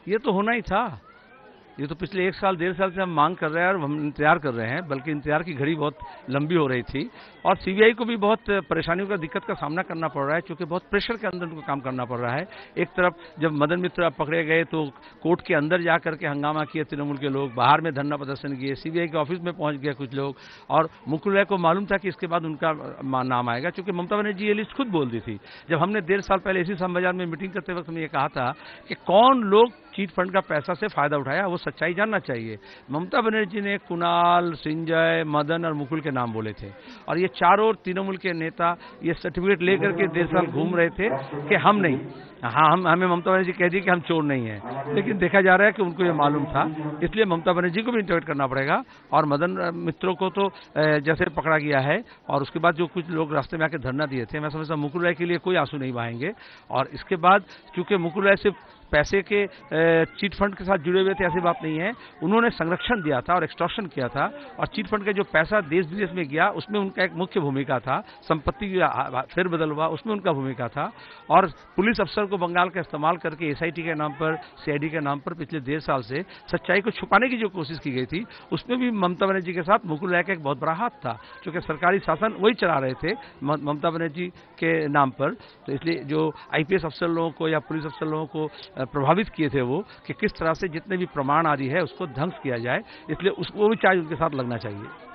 ये तो होना ही था। ये तो पिछले 1 साल 1.5 साल से हम मांग कर रहे हैं और हम इंतजार कर रहे हैं, बल्कि इंतजार की घड़ी बहुत लंबी हो रही थी। और सीबीआई को भी बहुत परेशानियों का, दिक्कत का सामना करना पड़ रहा है, क्योंकि बहुत प्रेशर के अंदर उनको काम करना पड़ रहा है। एक तरफ जब मदन मित्र पकड़े गए तो कोर्ट के अंदर जा करके हंगामा किए तृणमूल के लोग, बाहर में धरना प्रदर्शन किए, सीबीआई के ऑफिस में पहुंच गए कुछ लोग, और मुकुल राय को मालूम था कि इसके बाद उनका नाम आएगा, क्योंकि ममता बनर्जी ये लिस्ट खुद बोल दी थी। जब हमने 1.5 साल पहले इसी सम बाजार में मीटिंग करते वक्त हमने ये कहा था कि कौन लोग चीट फंड का पैसा से फायदा उठाया, वो सच्चाई जानना चाहिए। ममता बनर्जी ने कुणाल, संजय, मदन और मुकुल के नाम बोले थे, और ये चारों तृणमूल के नेता ये सर्टिफिकेट लेकर के 1.5 साल घूम रहे थे कि हम नहीं, हाँ हमें ममता बनर्जी कह दी कि हम चोर नहीं हैं, लेकिन देखा जा रहा है कि उनको ये मालूम था। इसलिए ममता बनर्जी को भी इंटरवेट करना पड़ेगा, और मदन मित्रों को तो जैसे पकड़ा गया है, और उसके बाद जो कुछ लोग रास्ते में आके धरना दिए थे, मैं समझता हूं मुकुल राय के लिए कोई आंसू नहीं बहाएंगे। और इसके बाद क्योंकि मुकुल राय सिर्फ पैसे के चीट फंड के साथ जुड़े हुए थे ऐसी बात नहीं है, उन्होंने संरक्षण दिया था और एक्सटॉर्शन किया था, और चीट फंड का जो पैसा देश विदेश में गया उसमें उनका एक मुख्य भूमिका था, संपत्ति फेरबदल हुआ उसमें उनका भूमिका था। और पुलिस अफसर को बंगाल का इस्तेमाल करके एसआईटी के नाम पर, सीआईडी के नाम पर पिछले 1.5 साल से सच्चाई को छुपाने की जो कोशिश की गई थी, उसमें भी ममता बनर्जी के साथ मुकुल राय का एक बहुत बड़ा हाथ था, क्योंकि सरकारी शासन वही चला रहे थे ममता बनर्जी के नाम पर। तो इसलिए जो आईपीएस अफसर लोगों को या पुलिस अफसर लोगों को प्रभावित किए थे वो, कि किस तरह से जितने भी प्रमाण आदि है उसको ध्वंस किया जाए, इसलिए उसको भी चार्ज उनके साथ लगना चाहिए।